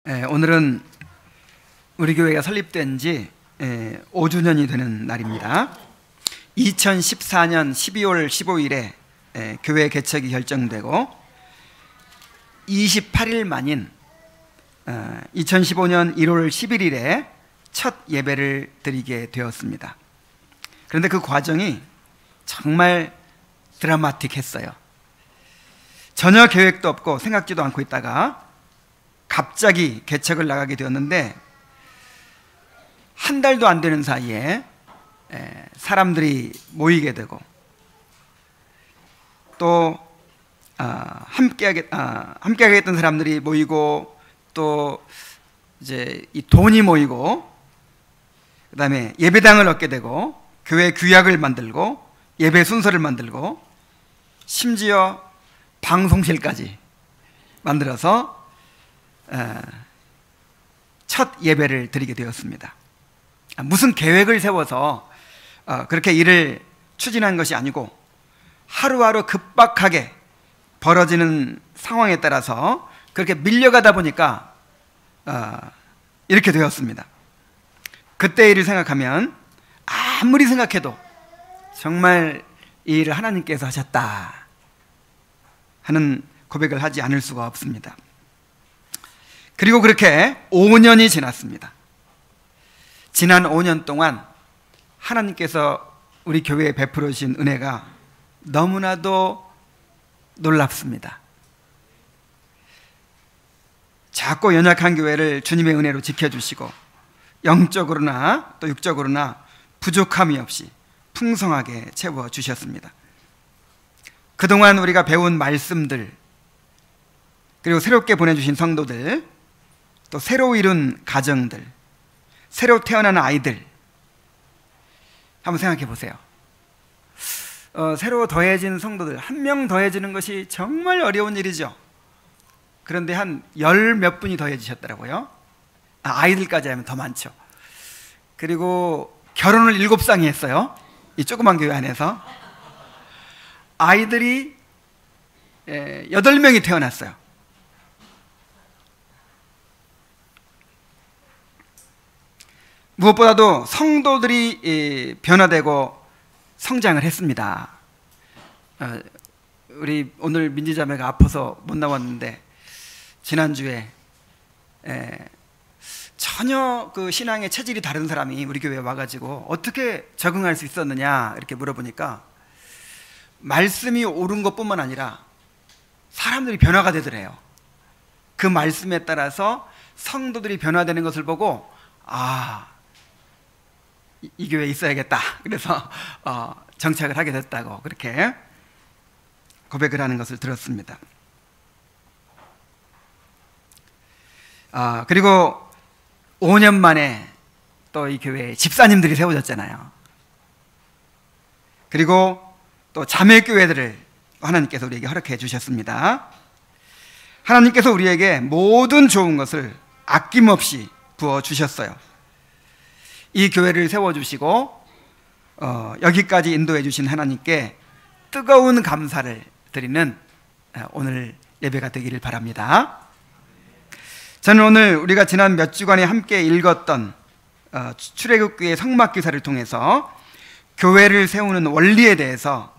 오늘은 우리 교회가 설립된 지 5주년이 되는 날입니다. 2014년 12월 15일에 교회 개척이 결정되고 28일 만인 2015년 1월 11일에 첫 예배를 드리게 되었습니다. 그런데 그 과정이 정말 드라마틱했어요. 전혀 계획도 없고 생각지도 않고 있다가 갑자기 개척을 나가게 되었는데 한 달도 안 되는 사이에 사람들이 모이게 되고 또 함께하겠던 사람들이 모이고 또 이제 이 돈이 모이고 그다음에 예배당을 얻게 되고 교회 규약을 만들고 예배 순서를 만들고 심지어 방송실까지 만들어서 첫 예배를 드리게 되었습니다. 무슨 계획을 세워서 그렇게 일을 추진한 것이 아니고 하루하루 급박하게 벌어지는 상황에 따라서 그렇게 밀려가다 보니까 이렇게 되었습니다. 그때 일을 생각하면 아무리 생각해도 정말 이 일을 하나님께서 하셨다 하는 고백을 하지 않을 수가 없습니다. 그리고 그렇게 5년이 지났습니다. 지난 5년 동안 하나님께서 우리 교회에 베풀어 주신 은혜가 너무나도 놀랍습니다. 작고 연약한 교회를 주님의 은혜로 지켜주시고 영적으로나 또 육적으로나 부족함이 없이 풍성하게 채워주셨습니다. 그동안 우리가 배운 말씀들, 그리고 새롭게 보내주신 성도들, 또 새로 이룬 가정들, 새로 태어난 아이들, 한번 생각해 보세요. 새로 더해진 성도들, 한 명 더해지는 것이 정말 어려운 일이죠. 그런데 한 열 몇 분이 더해지셨더라고요. 아이들까지 하면 더 많죠. 그리고 결혼을 7쌍이 했어요. 이 조그만 교회 안에서. 아이들이 8명이 태어났어요. 무엇보다도 성도들이 변화되고 성장을 했습니다. 우리 오늘 민지자매가 아파서 못 나왔는데 지난주에 전혀 그 신앙의 체질이 다른 사람이 우리 교회에 와가지고 어떻게 적응할 수 있었느냐 이렇게 물어보니까 말씀이 옳은 것뿐만 아니라 사람들이 변화가 되더래요. 그 말씀에 따라서 성도들이 변화되는 것을 보고 이 교회에 있어야겠다. 그래서 정착을 하게 됐다고 그렇게 고백을 하는 것을 들었습니다. 그리고 5년 만에 또 이 교회에 집사님들이 세워졌잖아요. 그리고 또 자매교회들을 하나님께서 우리에게 허락해 주셨습니다. 하나님께서 우리에게 모든 좋은 것을 아낌없이 부어주셨어요. 이 교회를 세워주시고 여기까지 인도해 주신 하나님께 뜨거운 감사를 드리는 오늘 예배가 되기를 바랍니다. 저는 오늘 우리가 지난 몇 주간에 함께 읽었던 출애굽기의 성막기사를 통해서 교회를 세우는 원리에 대해서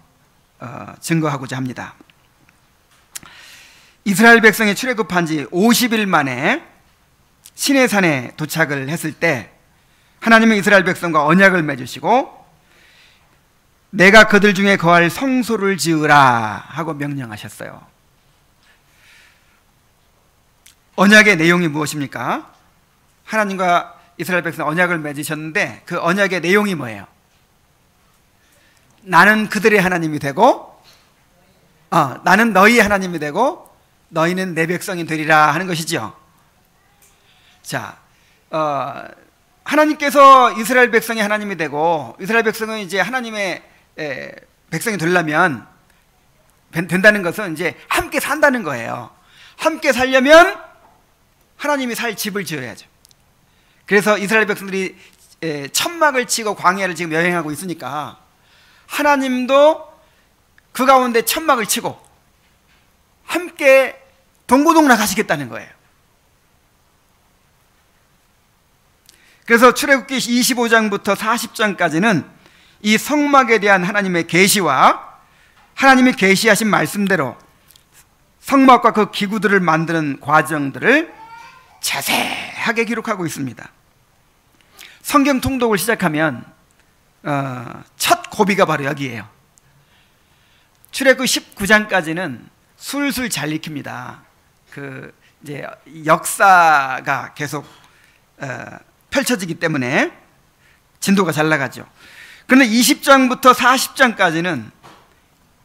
증거하고자 합니다. 이스라엘 백성이 출애굽한 지 50일 만에 시내산에 도착을 했을 때 하나님은 이스라엘 백성과 언약을 맺으시고 내가 그들 중에 거할 성소를 지으라 하고 명령하셨어요. 언약의 내용이 무엇입니까? 하나님과 이스라엘 백성 언약을 맺으셨는데 그 언약의 내용이 뭐예요? 나는 그들의 하나님이 되고 나는 너희 하나님이 되고 너희는 내 백성이 되리라 하는 것이죠. 자, 하나님께서 이스라엘 백성이 하나님이 되고 이스라엘 백성은 이제 하나님의 백성이 되려면 된다는 것은 이제 함께 산다는 거예요. 함께 살려면 하나님이 살 집을 지어야죠. 그래서 이스라엘 백성들이 천막을 치고 광야를 지금 여행하고 있으니까 하나님도 그 가운데 천막을 치고 함께 동고동락 하시겠다는 거예요. 그래서 출애굽기 25장부터 40장까지는 이 성막에 대한 하나님의 계시와 하나님이 계시하신 말씀대로 성막과 그 기구들을 만드는 과정들을 자세하게 기록하고 있습니다. 성경 통독을 시작하면 첫 고비가 바로 여기에요. 출애굽 19장까지는 술술 잘 익힙니다. 그 이제 역사가 계속 펼쳐지기 때문에 진도가 잘 나가죠. 그런데 20장부터 40장까지는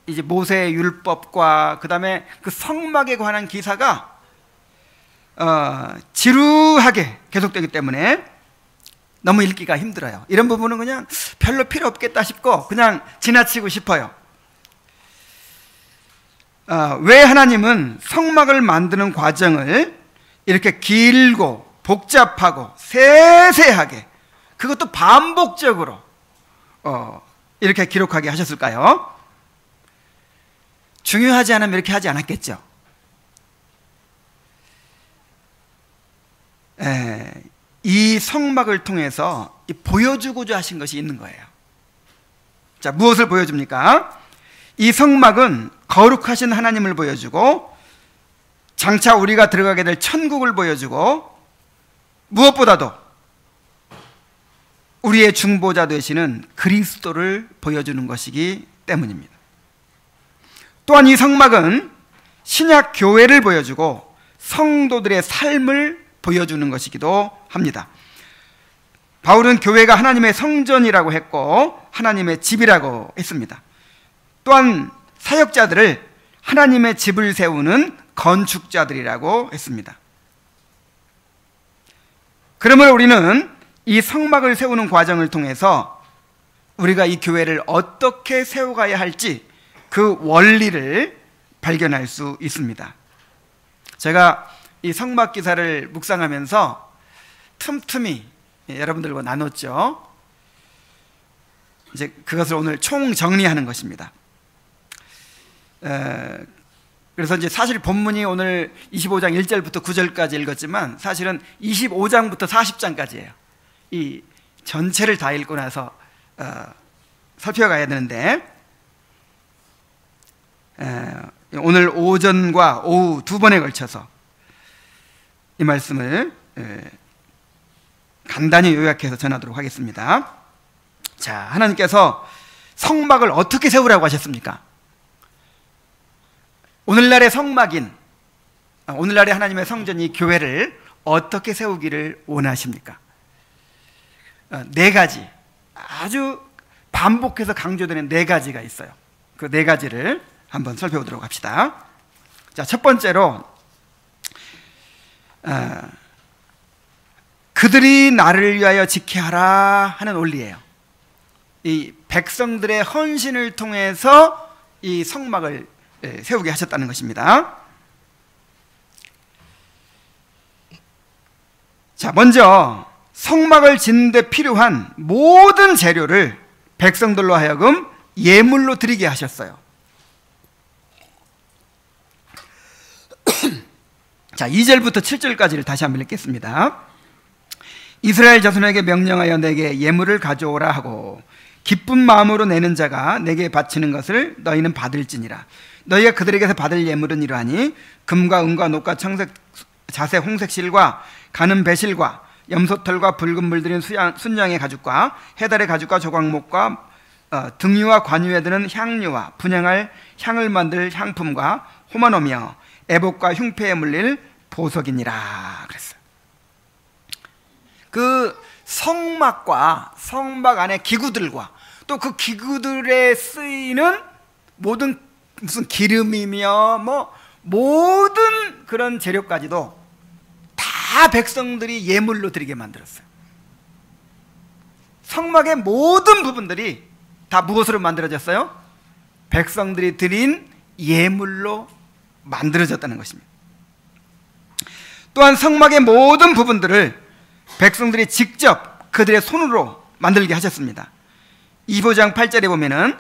이제 모세의 율법과 그 다음에 그 성막에 관한 기사가 지루하게 계속되기 때문에 너무 읽기가 힘들어요. 이런 부분은 그냥 별로 필요 없겠다 싶고 그냥 지나치고 싶어요. 왜 하나님은 성막을 만드는 과정을 이렇게 길고 복잡하고 세세하게 그것도 반복적으로 이렇게 기록하게 하셨을까요? 중요하지 않으면 이렇게 하지 않았겠죠. 이 성막을 통해서 보여주고자 하신 것이 있는 거예요. 자, 무엇을 보여줍니까? 이 성막은 거룩하신 하나님을 보여주고 장차 우리가 들어가게 될 천국을 보여주고 무엇보다도 우리의 중보자 되시는 그리스도를 보여주는 것이기 때문입니다. 또한 이 성막은 신약 교회를 보여주고 성도들의 삶을 보여주는 것이기도 합니다. 바울은 교회가 하나님의 성전이라고 했고 하나님의 집이라고 했습니다. 또한 사역자들을 하나님의 집을 세우는 건축자들이라고 했습니다. 그러므로 우리는 이 성막을 세우는 과정을 통해서 우리가 이 교회를 어떻게 세워가야 할지 그 원리를 발견할 수 있습니다. 제가 이 성막 기사를 묵상하면서 틈틈이 여러분들과 나눴죠. 이제 그것을 오늘 총정리하는 것입니다. 그래서 이제 사실 본문이 오늘 25장 1절부터 9절까지 읽었지만 사실은 25장부터 40장까지예요. 이 전체를 다 읽고 나서 살펴가야 되는데 오늘 오전과 오후 두 번에 걸쳐서 이 말씀을 간단히 요약해서 전하도록 하겠습니다. 자, 하나님께서 성막을 어떻게 세우라고 하셨습니까? 오늘날의 성막인 오늘날의 하나님의 성전이 교회를 어떻게 세우기를 원하십니까? 네 가지 아주 반복해서 강조되는 네 가지가 있어요. 그 네 가지를 한번 살펴보도록 합시다. 자, 첫 번째로 그들이 나를 위하여 지켜하라 하는 원리예요. 이 백성들의 헌신을 통해서 이 성막을 세우게 하셨다는 것입니다. 자, 먼저 성막을 짓는 데 필요한 모든 재료를 백성들로 하여금 예물로 드리게 하셨어요. 자, 2절부터 7절까지를 다시 한번 읽겠습니다. 이스라엘 자손에게 명령하여 내게 예물을 가져오라 하고 기쁜 마음으로 내는 자가 내게 바치는 것을 너희는 받을지니라. 너희가 그들에게서 받을 예물은 이러하니 금과 은과 녹과 청색 자색 홍색 실과 가는 배실과 염소털과 붉은 물들인 순양의 가죽과 해달의 가죽과 조각목과 등유와 관유에 드는 향유와 분향할 향을 만들 향품과 호마노며 애복과 흉패에 물릴 보석이니라 그랬어요. 그 성막과 성막 안의 기구들과 또 그 기구들에 쓰이는 모든 무슨 기름이며 뭐 모든 그런 재료까지도 다 백성들이 예물로 드리게 만들었어요. 성막의 모든 부분들이 다 무엇으로 만들어졌어요? 백성들이 드린 예물로 만들어졌다는 것입니다. 또한 성막의 모든 부분들을 백성들이 직접 그들의 손으로 만들게 하셨습니다. 25장 8절에 보면은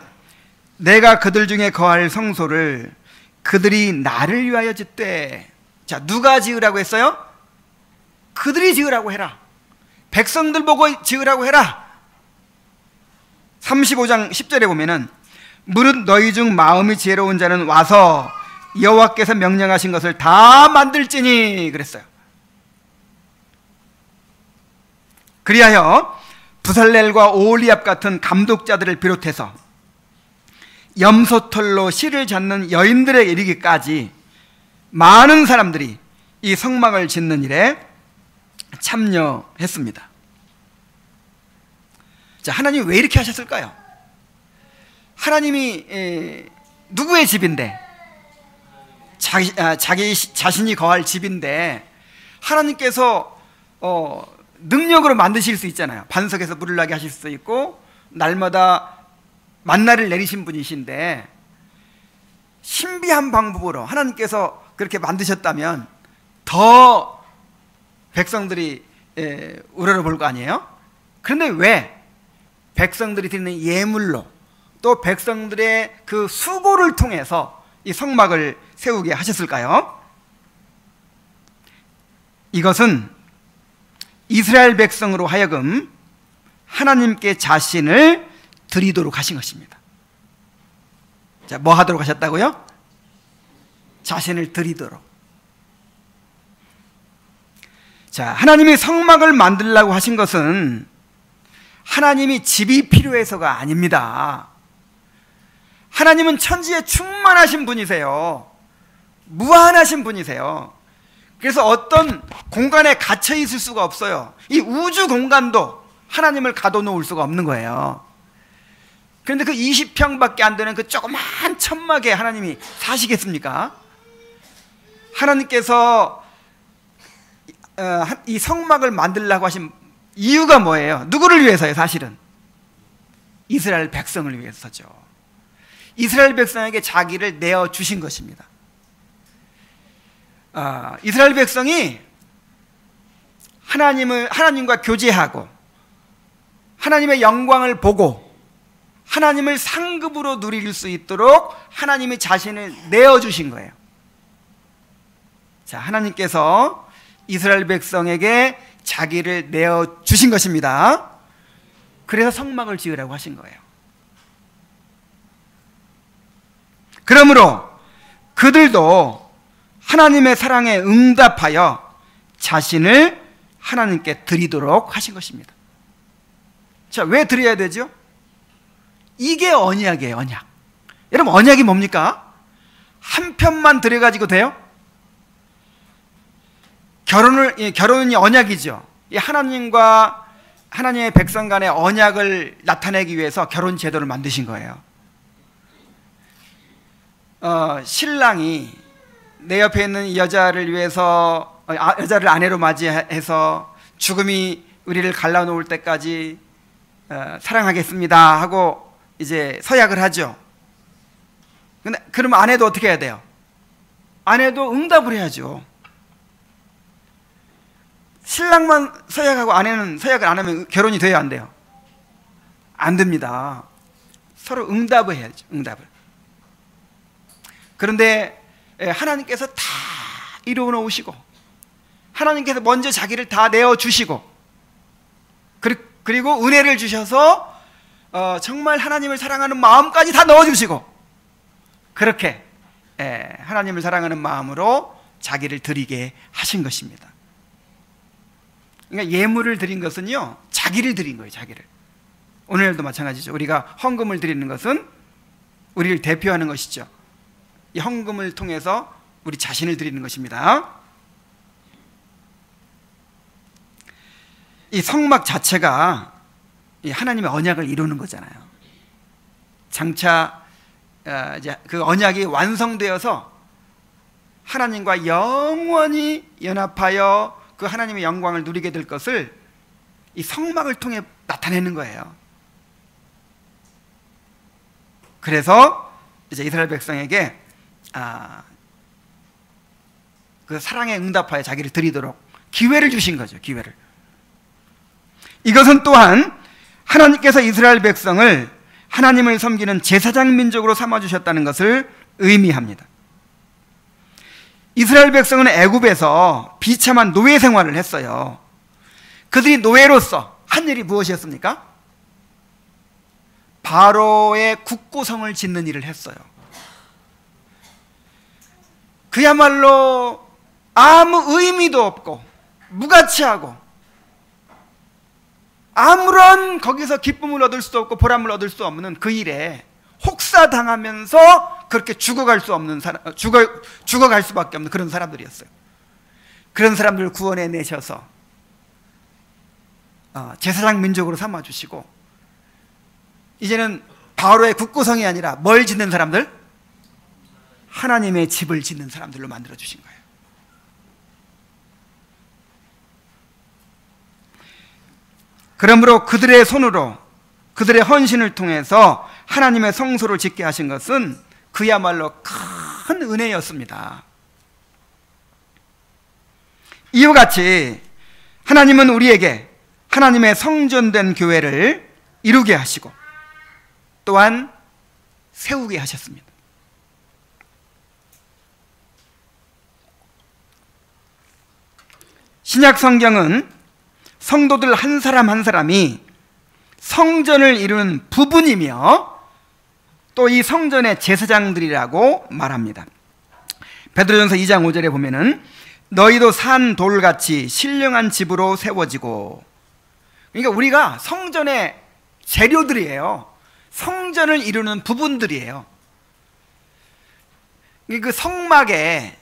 내가 그들 중에 거할 성소를 그들이 나를 위하여 짓되. 자, 누가 지으라고 했어요? 그들이 지으라고 해라. 백성들 보고 지으라고 해라. 35장 10절에 보면은 무릇 너희 중 마음이 지혜로운 자는 와서 여호와께서 명령하신 것을 다 만들지니 그랬어요. 그리하여 부살렐과 오홀리압 같은 감독자들을 비롯해서 염소털로 실을 잡는 여인들에게 이르기까지 많은 사람들이 이 성막을 짓는 일에 참여했습니다. 자, 하나님이 왜 이렇게 하셨을까요? 하나님이 누구의 집인데, 자기 자신이 거할 집인데 하나님께서 능력으로 만드실 수 있잖아요. 반석에서 물을 나게 하실 수 있고 날마다 만나를 내리신 분이신데, 신비한 방법으로 하나님께서 그렇게 만드셨다면 더 백성들이 우러러볼 거 아니에요? 그런데 왜 백성들이 드리는 예물로 또 백성들의 그 수고를 통해서 이 성막을 세우게 하셨을까요? 이것은 이스라엘 백성으로 하여금 하나님께 자신을 드리도록 하신 것입니다. 자, 뭐 하도록 하셨다고요? 자신을 드리도록. 자, 하나님이 성막을 만들라고 하신 것은 하나님이 집이 필요해서가 아닙니다. 하나님은 천지에 충만하신 분이세요. 무한하신 분이세요. 그래서 어떤 공간에 갇혀 있을 수가 없어요. 이 우주 공간도 하나님을 가둬놓을 수가 없는 거예요. 그런데 그 20평밖에 안 되는 그 조그만 천막에 하나님이 사시겠습니까? 하나님께서 이 성막을 만들려고 하신 이유가 뭐예요? 누구를 위해서요? 사실은 이스라엘 백성을 위해서죠. 이스라엘 백성에게 자기를 내어주신 것입니다. 이스라엘 백성이 하나님과 교제하고 하나님의 영광을 보고 하나님을 상급으로 누릴 수 있도록 하나님이 자신을 내어주신 거예요. 자, 하나님께서 이스라엘 백성에게 자기를 내어주신 것입니다. 그래서 성막을 지으라고 하신 거예요. 그러므로 그들도 하나님의 사랑에 응답하여 자신을 하나님께 드리도록 하신 것입니다. 자, 왜 드려야 되죠? 이게 언약이에요, 언약. 여러분, 언약이 뭡니까? 한 편만 드려가지고 돼요? 결혼이 언약이죠. 이 하나님과 하나님의 백성 간의 언약을 나타내기 위해서 결혼 제도를 만드신 거예요. 신랑이 내 옆에 있는 이 여자를 위해서 여자를 아내로 맞이해서 죽음이 우리를 갈라놓을 때까지 사랑하겠습니다 하고 이제 서약을 하죠. 근데 그러면 아내도 어떻게 해야 돼요? 아내도 응답을 해야죠. 신랑만 서약하고 아내는 서약을 안 하면 결혼이 돼요, 안 돼요? 안 됩니다. 서로 응답을 해야죠, 응답을. 그런데 하나님께서 다 이루어 놓으시고 하나님께서 먼저 자기를 다 내어주시고 그리고 은혜를 주셔서 정말 하나님을 사랑하는 마음까지 다 넣어주시고 그렇게 하나님을 사랑하는 마음으로 자기를 드리게 하신 것입니다. 그러니까 예물을 드린 것은요, 자기를 드린 거예요, 자기를. 오늘도 마찬가지죠. 우리가 헌금을 드리는 것은 우리를 대표하는 것이죠. 이 헌금을 통해서 우리 자신을 드리는 것입니다. 이 성막 자체가 이 하나님의 언약을 이루는 거잖아요. 장차 이제 그 언약이 완성되어서 하나님과 영원히 연합하여 그 하나님의 영광을 누리게 될 것을 이 성막을 통해 나타내는 거예요. 그래서 이제 이스라엘 백성에게 그 사랑에 응답하여 자기를 드리도록 기회를 주신 거죠. 기회를. 이것은 또한 하나님께서 이스라엘 백성을 하나님을 섬기는 제사장 민족으로 삼아주셨다는 것을 의미합니다. 이스라엘 백성은 애굽에서 비참한 노예 생활을 했어요. 그들이 노예로서 한 일이 무엇이었습니까? 바로의 국고성을 짓는 일을 했어요. 그야말로 아무 의미도 없고 무가치하고 아무런 거기서 기쁨을 얻을 수 없고 보람을 얻을 수 없는 그 일에 혹사당하면서 그렇게 죽어갈 수 없는 죽어갈 수밖에 없는 그런 사람들이었어요. 그런 사람들을 구원해 내셔서 제사장 민족으로 삼아주시고, 이제는 바로의 국고성이 아니라 뭘 짓는 사람들? 하나님의 집을 짓는 사람들로 만들어 주신 거예요. 그러므로 그들의 손으로 그들의 헌신을 통해서 하나님의 성소를 짓게 하신 것은 그야말로 큰 은혜였습니다. 이와 같이 하나님은 우리에게 하나님의 성전된 교회를 이루게 하시고 또한 세우게 하셨습니다. 신약 성경은 성도들 한 사람 한 사람이 성전을 이루는 부분이며 또 이 성전의 제사장들이라고 말합니다. 베드로전서 2장 5절에 보면은 너희도 산 돌같이 신령한 집으로 세워지고, 그러니까 우리가 성전의 재료들이에요. 성전을 이루는 부분들이에요. 그 성막에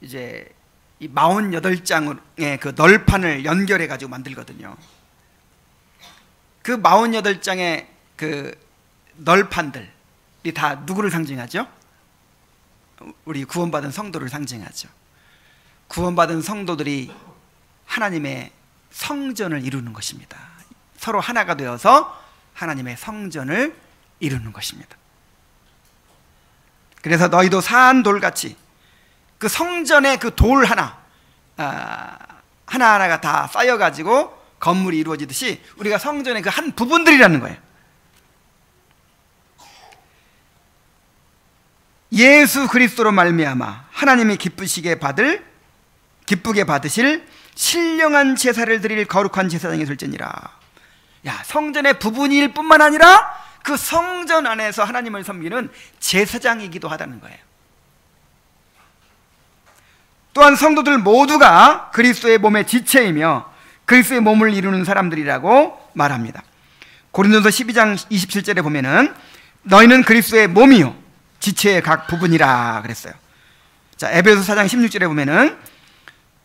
이제 이 48장의 그 널판을 연결해 가지고 만들거든요. 그 48장의 그 널판들이 다 누구를 상징하죠? 우리 구원받은 성도를 상징하죠. 구원받은 성도들이 하나님의 성전을 이루는 것입니다. 서로 하나가 되어서 하나님의 성전을 이루는 것입니다. 그래서 너희도 산 돌같이 그 성전의 그 돌 하나하나가 다 쌓여가지고 건물이 이루어지듯이 우리가 성전의 그 한 부분들이라는 거예요. 예수 그리스도로 말미암아 하나님이 기쁘게 받으실 신령한 제사를 드릴 거룩한 제사장이 될지니라. 성전의 부분일 뿐만 아니라 그 성전 안에서 하나님을 섬기는 제사장이기도 하다는 거예요. 또한 성도들 모두가 그리스도의 몸의 지체이며 그리스도의 몸을 이루는 사람들이라고 말합니다. 고린도서 12장 27절에 보면은 너희는 그리스도의 몸이요 지체의 각 부분이라 그랬어요. 자, 에베소서 4장 16절에 보면은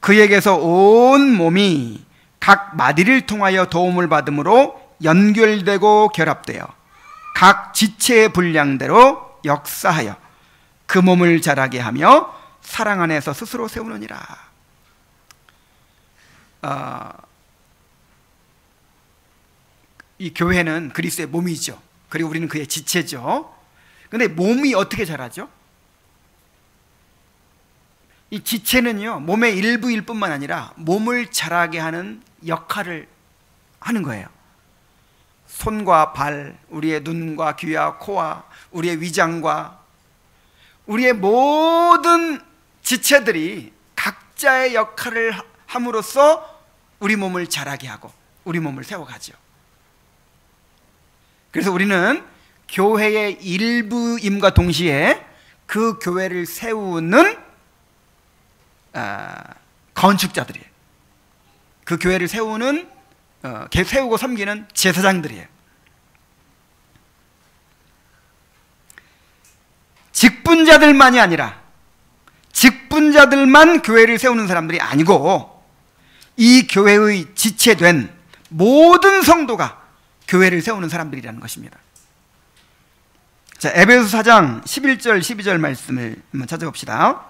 그에게서 온 몸이 각 마디를 통하여 도움을 받음으로 연결되고 결합되어 각 지체의 분량대로 역사하여 그 몸을 자라게 하며 사랑 안에서 스스로 세우느니라. 이 교회는 그리스도의 몸이죠. 그리고 우리는 그의 지체죠. 그런데 몸이 어떻게 자라죠? 이 지체는요, 몸의 일부일 뿐만 아니라 몸을 자라게 하는 역할을 하는 거예요. 손과 발, 우리의 눈과 귀와 코와 우리의 위장과 우리의 모든 지체들이 각자의 역할을 함으로써 우리 몸을 자라게 하고 우리 몸을 세워가죠. 그래서 우리는 교회의 일부임과 동시에 그 교회를 세우는 건축자들이에요. 그 교회를 세우고 섬기는 제사장들이에요. 직분자들만이 아니라 직분자들만 교회를 세우는 사람들이 아니고 이 교회의 지체된 모든 성도가 교회를 세우는 사람들이라는 것입니다. 자, 에베소서 4장 11절 12절 말씀을 한번 찾아봅시다.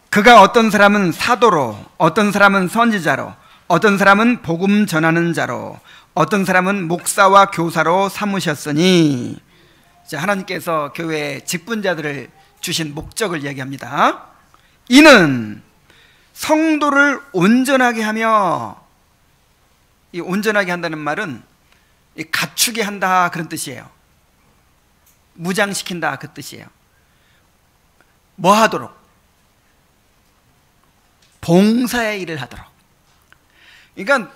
그가 어떤 사람은 사도로, 어떤 사람은 선지자로, 어떤 사람은 복음 전하는 자로, 어떤 사람은 목사와 교사로 삼으셨으니. 자, 하나님께서 교회에 직분자들을 주신 목적을 얘기합니다. 이는 성도를 온전하게 하며, 이 온전하게 한다는 말은 갖추게 한다 그런 뜻이에요. 무장시킨다 그 뜻이에요. 뭐 하도록? 봉사의 일을 하도록. 그러니까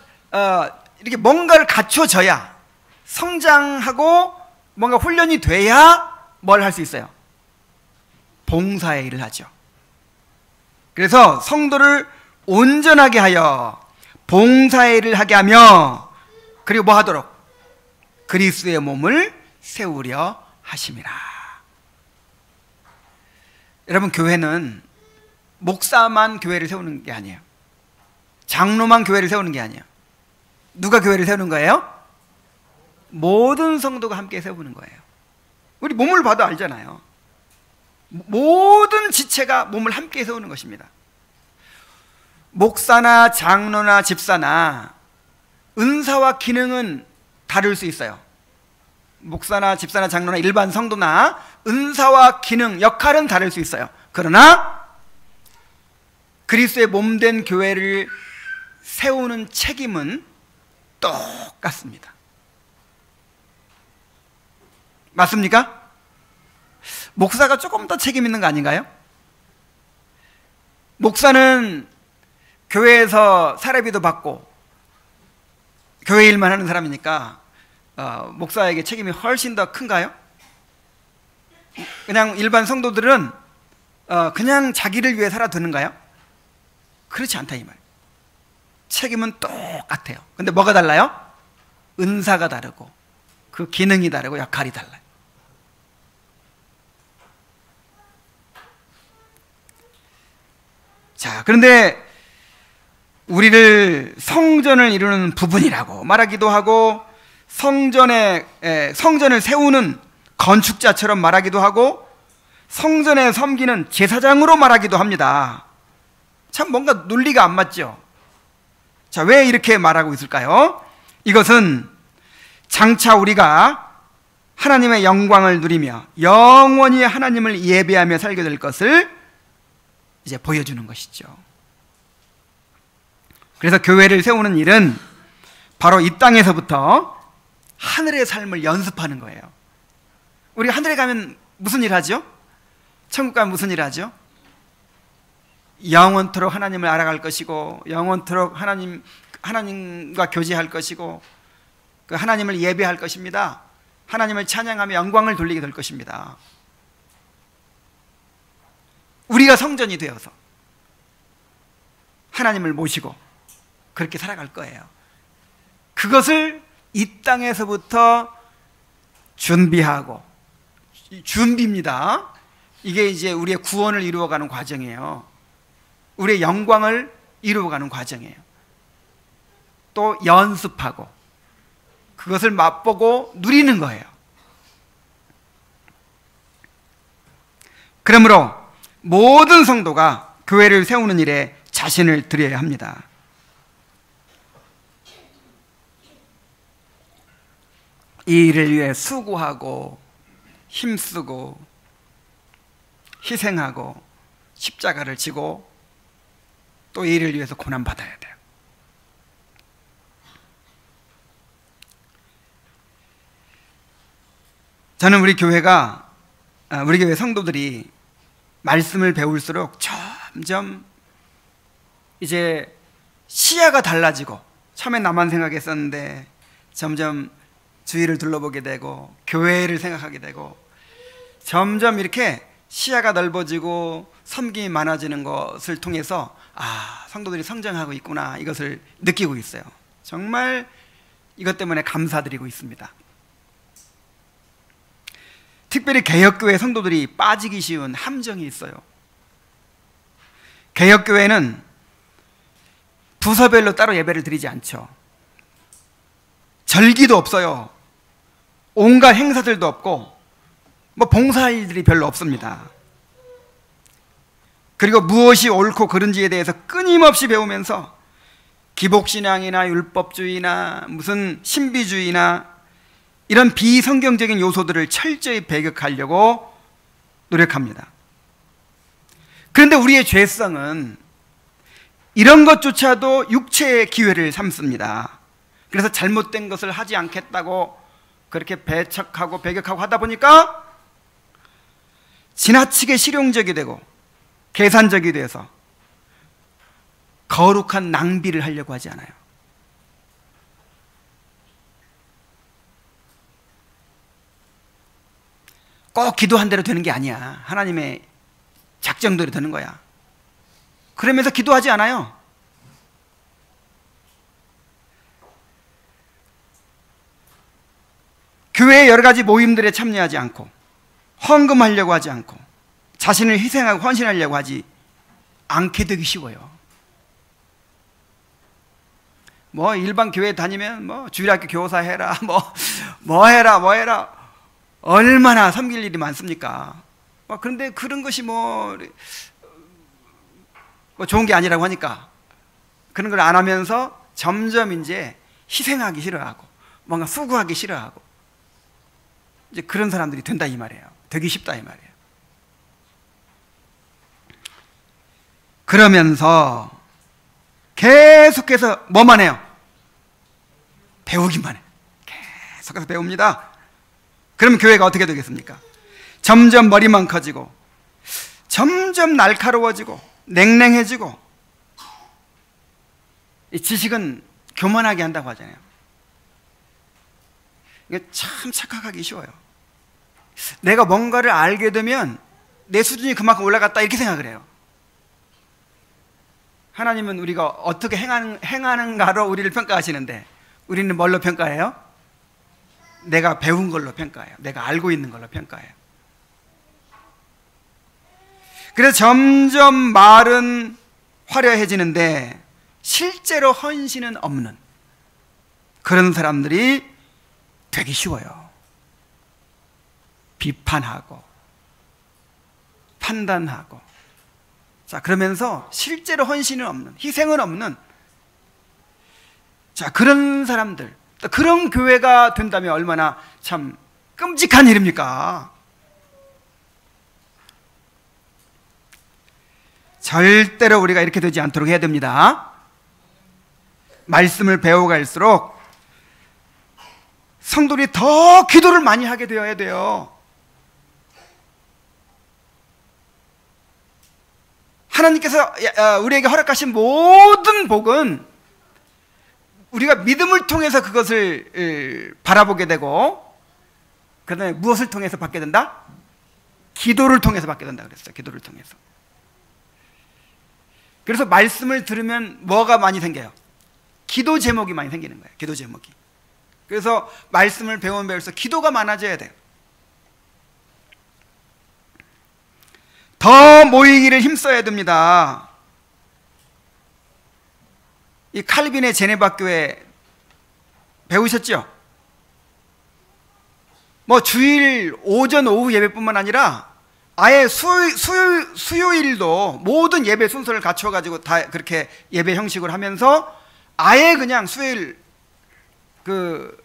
이렇게 뭔가를 갖춰져야, 성장하고 뭔가 훈련이 돼야 뭘 할 수 있어요? 봉사의 일을 하죠. 그래서 성도를 온전하게 하여 봉사의 일을 하게 하며, 그리고 뭐 하도록? 그리스도의 몸을 세우려 하심이라. 여러분, 교회는 목사만 교회를 세우는 게 아니에요. 장로만 교회를 세우는 게 아니에요. 누가 교회를 세우는 거예요? 모든 성도가 함께 세우는 거예요. 우리 몸을 봐도 알잖아요. 모든 지체가 몸을 함께 세우는 것입니다. 목사나 장로나 집사나 은사와 기능은 다를 수 있어요. 목사나 집사나 장로나 일반 성도나 은사와 기능, 역할은 다를 수 있어요. 그러나 그리스도의 몸된 교회를 세우는 책임은 똑같습니다. 맞습니까? 목사가 조금 더 책임 있는 거 아닌가요? 목사는 교회에서 사례비도 받고 교회 일만 하는 사람이니까 목사에게 책임이 훨씬 더 큰가요? 그냥 일반 성도들은 그냥 자기를 위해 살아두는가요? 그렇지 않다 이 말. 책임은 똑같아요. 근데 뭐가 달라요? 은사가 다르고 그 기능이 다르고 역할이 달라요. 자, 그런데 우리를 성전을 이루는 부분이라고 말하기도 하고, 성전을 세우는 건축자처럼 말하기도 하고, 성전에 섬기는 제사장으로 말하기도 합니다. 참 뭔가 논리가 안 맞죠? 자, 왜 이렇게 말하고 있을까요? 이것은 장차 우리가 하나님의 영광을 누리며 영원히 하나님을 예배하며 살게 될 것을 이제 보여주는 것이죠. 그래서 교회를 세우는 일은 바로 이 땅에서부터 하늘의 삶을 연습하는 거예요. 우리 하늘에 가면 무슨 일 하죠? 천국 가면 무슨 일 하죠? 영원토록 하나님을 알아갈 것이고, 영원토록 하나님과 교제할 것이고, 그 하나님을 예배할 것입니다. 하나님을 찬양하며 영광을 돌리게 될 것입니다. 우리가 성전이 되어서 하나님을 모시고 그렇게 살아갈 거예요. 그것을 이 땅에서부터 준비하고, 준비입니다. 이게 이제 우리의 구원을 이루어가는 과정이에요. 우리의 영광을 이루어가는 과정이에요. 또 연습하고 그것을 맛보고 누리는 거예요. 그러므로 모든 성도가 교회를 세우는 일에 자신을 드려야 합니다. 이 일을 위해 수고하고 힘쓰고 희생하고 십자가를 지고 또 이 일을 위해서 고난받아야 돼요. 저는 우리 교회 성도들이 말씀을 배울수록 점점 이제 시야가 달라지고, 처음엔 나만 생각했었는데 점점 주위를 둘러보게 되고 교회를 생각하게 되고, 점점 이렇게 시야가 넓어지고 섬김이 많아지는 것을 통해서 성도들이 성장하고 있구나, 이것을 느끼고 있어요. 정말 이것 때문에 감사드리고 있습니다. 특별히 개혁교회 성도들이 빠지기 쉬운 함정이 있어요. 개혁교회는 부서별로 따로 예배를 드리지 않죠. 절기도 없어요. 온갖 행사들도 없고 뭐 봉사할 일들이 별로 없습니다. 그리고 무엇이 옳고 그른지에 대해서 끊임없이 배우면서 기복신앙이나 율법주의나 무슨 신비주의나 이런 비성경적인 요소들을 철저히 배격하려고 노력합니다. 그런데 우리의 죄성은 이런 것조차도 육체의 기회를 삼습니다. 그래서 잘못된 것을 하지 않겠다고 그렇게 배척하고 배격하고 하다 보니까 지나치게 실용적이 되고 계산적이 돼서 거룩한 낭비를 하려고 하지 않아요. 꼭 기도한 대로 되는 게 아니야. 하나님의 작정대로 되는 거야. 그러면서 기도하지 않아요. 교회의 여러 가지 모임들에 참여하지 않고 헌금하려고 하지 않고 자신을 희생하고 헌신하려고 하지 않게 되기 쉬워요. 뭐 일반 교회 다니면 뭐 주일학교 교사 해라, 뭐 해라 얼마나 섬길 일이 많습니까? 그런데 그런 것이 뭐 좋은 게 아니라고 하니까 그런 걸 안 하면서 점점 이제 희생하기 싫어하고 뭔가 수고하기 싫어하고 이제 그런 사람들이 된다 이 말이에요. 되기 쉽다 이 말이에요. 그러면서 계속해서 뭐만 해요? 배우기만 해. 계속해서 배웁니다. 그러면 교회가 어떻게 되겠습니까? 점점 머리만 커지고 점점 날카로워지고 냉랭해지고 이 지식은 교만하게 한다고 하잖아요. 이게 참 착각하기 쉬워요. 내가 뭔가를 알게 되면 내 수준이 그만큼 올라갔다 이렇게 생각을 해요. 하나님은 우리가 어떻게 행하는가로 우리를 평가하시는데 우리는 뭘로 평가해요? 내가 배운 걸로 평가해요. 내가 알고 있는 걸로 평가해요. 그래서 점점 말은 화려해지는데 실제로 헌신은 없는 그런 사람들이 되기 쉬워요. 비판하고 판단하고 자 그러면서 실제로 헌신은 없는 희생은 없는 자 그런 사람들 그런 교회가 된다면 얼마나 참 끔찍한 일입니까? 절대로 우리가 이렇게 되지 않도록 해야 됩니다. 말씀을 배워갈수록 성도들이 더 기도를 많이 하게 되어야 돼요. 하나님께서 우리에게 허락하신 모든 복은 우리가 믿음을 통해서 그것을 바라보게 되고 그 다음에 무엇을 통해서 받게 된다? 기도를 통해서 받게 된다 그랬어요. 기도를 통해서. 그래서 말씀을 들으면 뭐가 많이 생겨요? 기도 제목이 많이 생기는 거예요. 기도 제목이. 그래서 말씀을 배우면 배울수록 기도가 많아져야 돼요. 더 모이기를 힘써야 됩니다. 이 칼빈의 제네바 교회 배우셨죠? 뭐 주일 오전 오후 예배뿐만 아니라 아예 수요일도 모든 예배 순서를 갖춰가지고 다 그렇게 예배 형식을 하면서 아예 그냥 수요일 그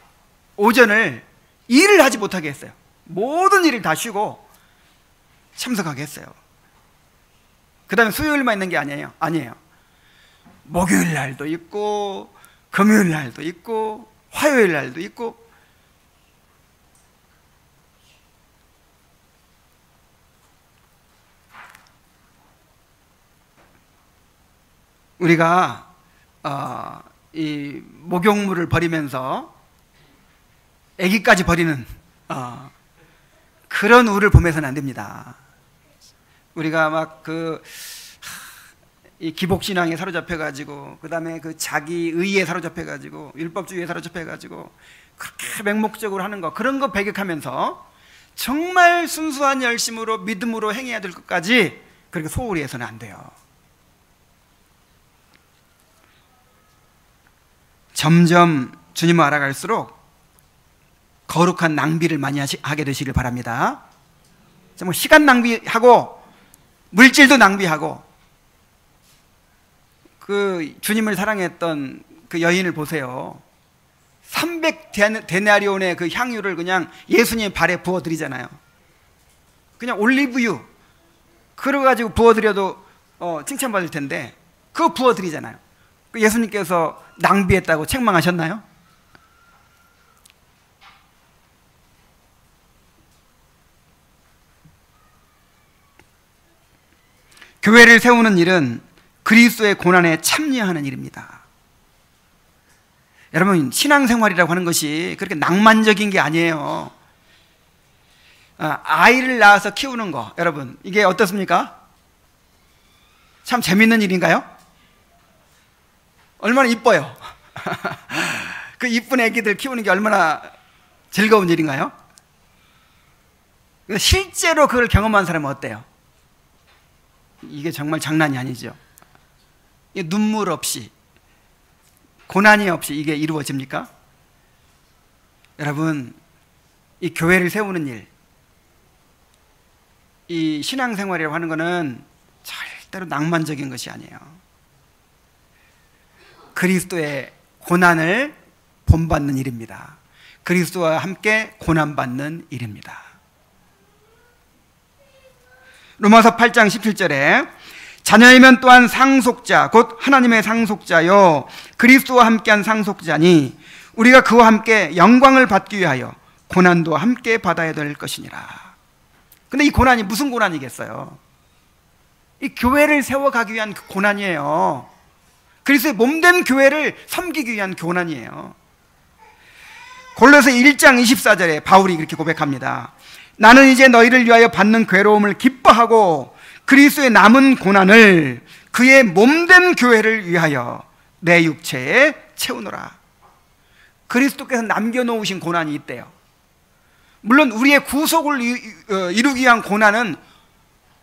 오전을 일을 하지 못하게 했어요. 모든 일을 다 쉬고 참석하게 했어요. 그 다음에 수요일만 있는 게 아니에요. 목요일 날도 있고 금요일 날도 있고 화요일 날도 있고 우리가 이 목욕물을 버리면서 아기까지 버리는 그런 우를 범해서는 안 됩니다. 우리가 막 이 기복신앙에 사로잡혀가지고 그 다음에 그 자기 의에 사로잡혀가지고 율법주의에 사로잡혀가지고 그렇게 맹목적으로 하는 거 그런 거 배격하면서 정말 순수한 열심으로 믿음으로 행해야 될 것까지 그렇게 소홀히 해서는 안 돼요. 점점 주님을 알아갈수록 거룩한 낭비를 많이 하게 되시길 바랍니다. 정말 시간 낭비하고 물질도 낭비하고 그 주님을 사랑했던 그 여인을 보세요. 300데나리온의 그 향유를 그냥 예수님 발에 부어드리잖아요. 그냥 올리브유 그래가지고 부어드려도 칭찬받을 텐데 그거 부어드리잖아요. 예수님께서 낭비했다고 책망하셨나요? 교회를 세우는 일은 그리스도의 고난에 참여하는 일입니다. 여러분, 신앙생활이라고 하는 것이 그렇게 낭만적인 게 아니에요. 아이를 낳아서 키우는 거, 여러분, 이게 어떻습니까? 참 재밌는 일인가요? 얼마나 이뻐요. 그 이쁜 애기들 키우는 게 얼마나 즐거운 일인가요? 실제로 그걸 경험한 사람은 어때요? 이게 정말 장난이 아니죠. 눈물 없이, 고난이 없이 이게 이루어집니까? 여러분, 이 교회를 세우는 일, 이 신앙생활이라고 하는 것은 절대로 낭만적인 것이 아니에요. 그리스도의 고난을 본받는 일입니다. 그리스도와 함께 고난받는 일입니다. 로마서 8장 17절에 자녀이면 또한 상속자, 곧 하나님의 상속자요 그리스도와 함께한 상속자니 우리가 그와 함께 영광을 받기 위하여 고난도 함께 받아야 될 것이니라. 근데 이 고난이 무슨 고난이겠어요? 이 교회를 세워가기 위한 그 고난이에요. 그리스도의 몸된 교회를 섬기기 위한 고난이에요. 골로새 1장 24절에 바울이 그렇게 고백합니다. 나는 이제 너희를 위하여 받는 괴로움을 기뻐하고 그리스도의 남은 고난을 그의 몸된 교회를 위하여 내 육체에 채우노라. 그리스도께서 남겨놓으신 고난이 있대요. 물론 우리의 구속을 이루기 위한 고난은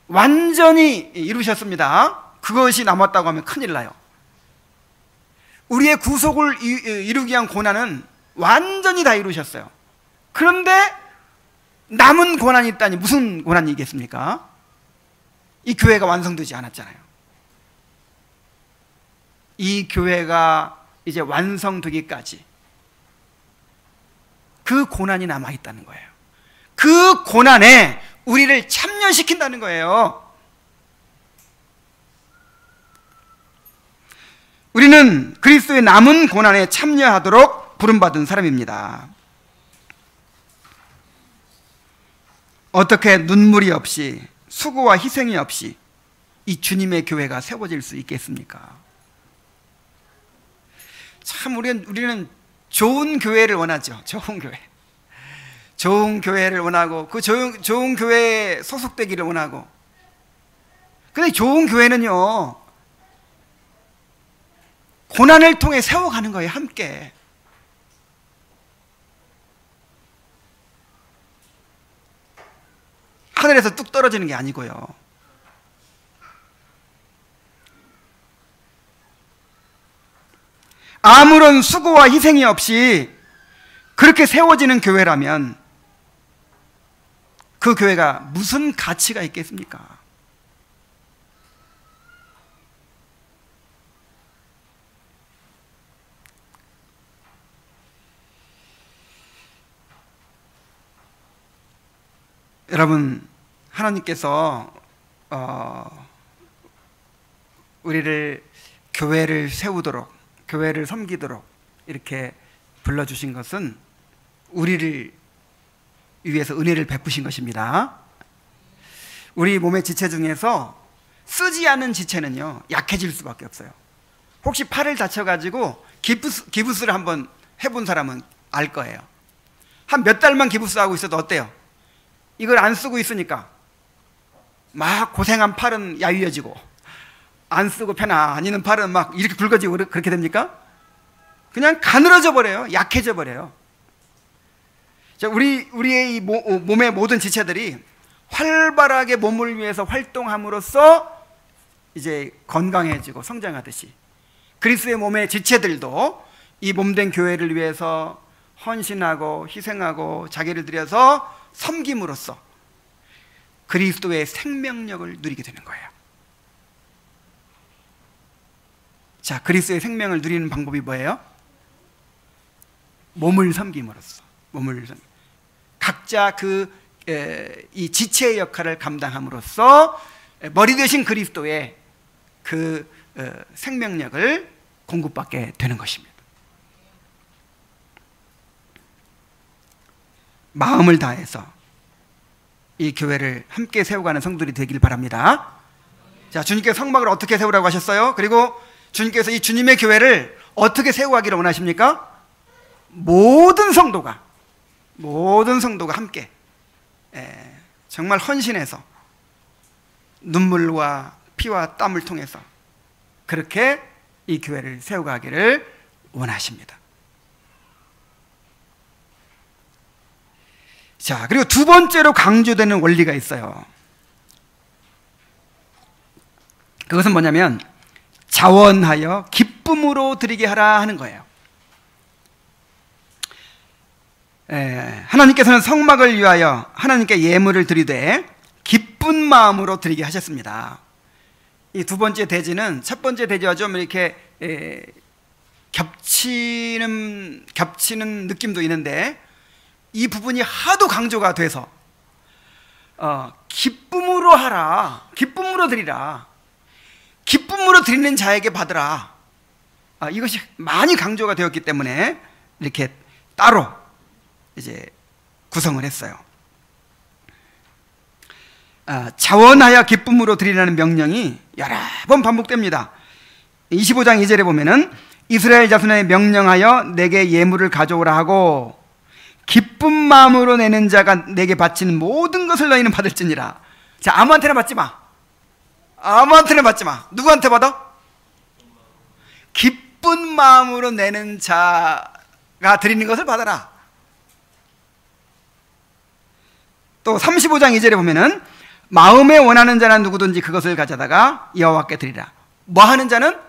완전히 이루셨습니다. 그것이 남았다고 하면 큰일 나요. 우리의 구속을 이루기 위한 고난은 완전히 다 이루셨어요. 그런데 남은 고난이 있다니 무슨 고난이겠습니까? 이 교회가 완성되지 않았잖아요. 이 교회가 이제 완성되기까지 그 고난이 남아있다는 거예요. 그 고난에 우리를 참여시킨다는 거예요. 우리는 그리스도의 남은 고난에 참여하도록 부름받은 사람입니다. 어떻게 눈물이 없이 수고와 희생이 없이 이 주님의 교회가 세워질 수 있겠습니까? 참 우리는 좋은 교회를 원하죠. 좋은 교회. 좋은 교회를 원하고 그 좋은 교회에 소속되기를 원하고. 근데 좋은 교회는요, 고난을 통해 세워가는 거예요. 함께. 하늘에서 뚝 떨어지는 게 아니고요. 아무런 수고와 희생이 없이 그렇게 세워지는 교회라면 그 교회가 무슨 가치가 있겠습니까? 여러분, 하나님께서 우리를 교회를 세우도록, 교회를 섬기도록 이렇게 불러주신 것은 우리를 위해서 은혜를 베푸신 것입니다. 우리 몸의 지체 중에서 쓰지 않은 지체는요, 약해질 수밖에 없어요. 혹시 팔을 다쳐가지고 기부스를 한번 해본 사람은 알 거예요. 한 몇 달만 기부스하고 있어도 어때요? 이걸 안 쓰고 있으니까 막 고생한 팔은 야위어지고 안 쓰고 편안히 있는 팔은 막 이렇게 굵어지고 그렇게 됩니까? 그냥 가늘어져 버려요. 약해져 버려요. 자, 우리의 이 몸의 모든 지체들이 활발하게 몸을 위해서 활동함으로써 이제 건강해지고 성장하듯이 그리스도의 몸의 지체들도 이 몸된 교회를 위해서 헌신하고 희생하고 자기를 들여서 섬김으로써 그리스도의 생명력을 누리게 되는 거예요. 자, 그리스도의 생명을 누리는 방법이 뭐예요? 몸을 섬김으로써, 각자 이 지체의 역할을 감당함으로써 머리 되신 그리스도의 그 생명력을 공급받게 되는 것입니다. 마음을 다해서 이 교회를 함께 세워가는 성도들이 되길 바랍니다. 자, 주님께서 성막을 어떻게 세우라고 하셨어요? 그리고 주님께서 이 주님의 교회를 어떻게 세워가기를 원하십니까? 모든 성도가 함께 정말 헌신해서 눈물과 피와 땀을 통해서 그렇게 이 교회를 세워가기를 원하십니다. 자, 그리고 두 번째로 강조되는 원리가 있어요. 그것은 뭐냐면 자원하여 기쁨으로 드리게 하라 하는 거예요. 하나님께서는 성막을 위하여 하나님께 예물을 드리되 기쁜 마음으로 드리게 하셨습니다. 이 두 번째 대지는 첫 번째 대지와 좀 이렇게 겹치는 느낌도 있는데, 이 부분이 하도 강조가 돼서 기쁨으로 하라, 기쁨으로 드리라, 기쁨으로 드리는 자에게 받으라, 이것이 많이 강조가 되었기 때문에 이렇게 따로 이제 구성을 했어요. 자원하여 기쁨으로 드리라는 명령이 여러 번 반복됩니다. 25장 2절에 보면은 이스라엘 자손에 명령하여 내게 예물을 가져오라 하고 기쁜 마음으로 내는 자가 내게 바치는 모든 것을 너희는 받을지니라. 자, 아무한테나 받지 마. 아무한테나 받지 마. 누구한테 받아? 기쁜 마음으로 내는 자가 드리는 것을 받아라. 또 35장 2절에 보면은 마음에 원하는 자는 누구든지 그것을 가져다가 여호와께 드리라. 뭐 하는 자는?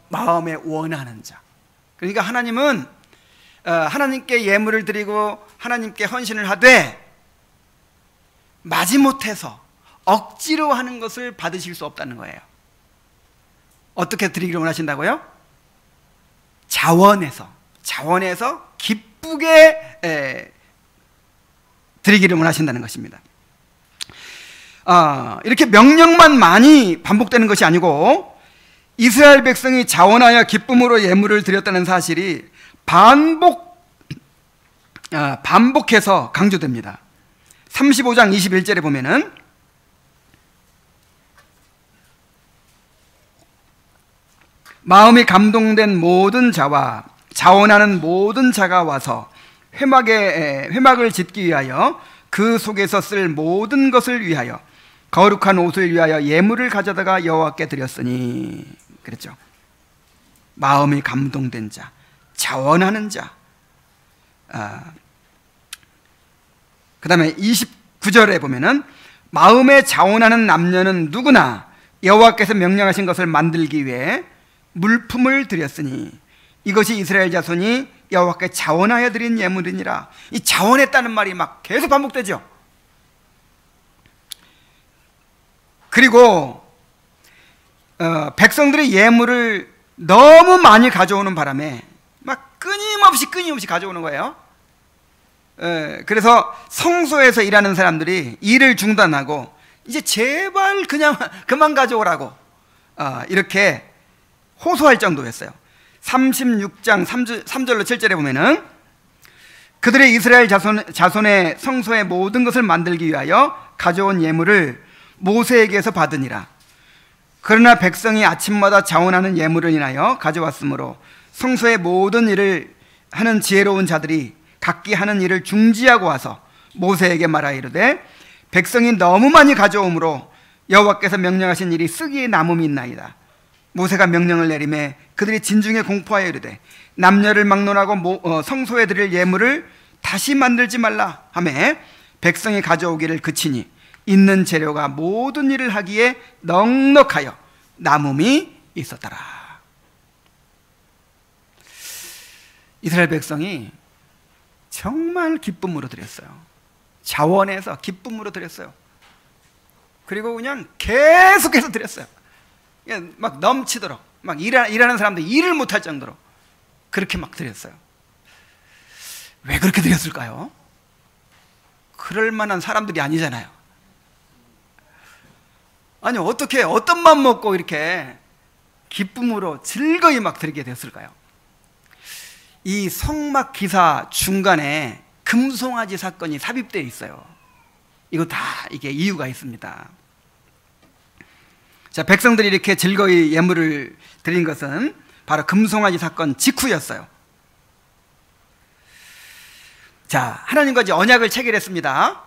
마음에 원하는 자. 그러니까 하나님은 하나님께 예물을 드리고 하나님께 헌신을 하되 마지못해서 억지로 하는 것을 받으실 수 없다는 거예요. 어떻게 드리기를 원하신다고요? 자원해서 기쁘게 드리기를 원하신다는 것입니다. 이렇게 명령만 많이 반복되는 것이 아니고 이스라엘 백성이 자원하여 기쁨으로 예물을 드렸다는 사실이 반복해서 강조됩니다. 35장 21절에 보면은 마음이 감동된 모든 자와 자원하는 모든 자가 와서 회막을 짓기 위하여 그 속에서 쓸 모든 것을 위하여 거룩한 옷을 위하여 예물을 가져다가 여호와께 드렸으니, 그랬죠. 마음이 감동된 자, 자원하는 자. 그 다음에 29절에 보면은 마음에 자원하는 남녀는 누구나 여호와께서 명령하신 것을 만들기 위해 물품을 드렸으니 이것이 이스라엘 자손이 여호와께 자원하여 드린 예물이니라. 이 자원했다는 말이 막 계속 반복되죠. 그리고 백성들의 예물을 너무 많이 가져오는 바람에 막 끊임없이 가져오는 거예요. 그래서 성소에서 일하는 사람들이 일을 중단하고 이제 제발 그냥 그만 가져오라고 이렇게 호소할 정도였어요. 36장 3절로 7절에 보면은 그들의 이스라엘 자손의 성소의 모든 것을 만들기 위하여 가져온 예물을 모세에게서 받으니라. 그러나 백성이 아침마다 자원하는 예물을 인하여 가져왔으므로 성소의 모든 일을 하는 지혜로운 자들이 각기 하는 일을 중지하고 와서 모세에게 말하 이르되 백성이 너무 많이 가져오므로 여호와께서 명령하신 일이 쓰기에 남음이 있나이다. 모세가 명령을 내리매 그들이 진중에 공포하여 이르되 남녀를 막론하고 성소에 드릴 예물을 다시 만들지 말라 하매 백성이 가져오기를 그치니 있는 재료가 모든 일을 하기에 넉넉하여 남음이 있었더라. 이스라엘 백성이 정말 기쁨으로 드렸어요. 자원해서 기쁨으로 드렸어요. 그리고 그냥 계속해서 드렸어요. 막 넘치도록, 막 일하는 사람들 일을 못할 정도로 그렇게 막 드렸어요. 왜 그렇게 드렸을까요? 그럴 만한 사람들이 아니잖아요. 아니 어떻게 어떤 맘 먹고 이렇게 기쁨으로 즐거이 막 드리게 됐을까요? 이 성막 기사 중간에 금송아지 사건이 삽입되어 있어요. 이거 다 이게 이유가 있습니다. 자, 백성들이 이렇게 즐거이 예물을 드린 것은 바로 금송아지 사건 직후였어요. 자, 하나님과 이제 언약을 체결했습니다.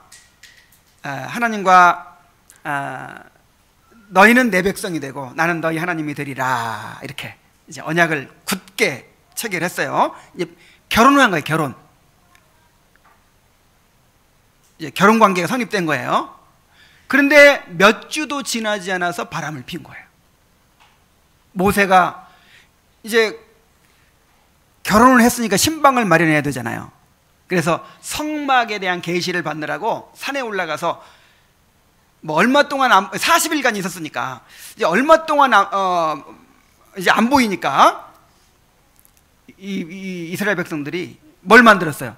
하나님과 너희는 내 백성이 되고 나는 너희 하나님이 되리라, 이렇게 이제 언약을 굳게 체결했어요. 이제 결혼을 한 거예요. 이제 결혼 관계가 성립된 거예요. 그런데 몇 주도 지나지 않아서 바람을 피운 거예요. 모세가 이제 결혼을 했으니까 신방을 마련해야 되잖아요. 그래서 성막에 대한 계시를 받느라고 산에 올라가서 뭐 얼마 동안 40일간 있었으니까 이제 얼마 동안 이제 안 보이니까 이스라엘 백성들이 뭘 만들었어요?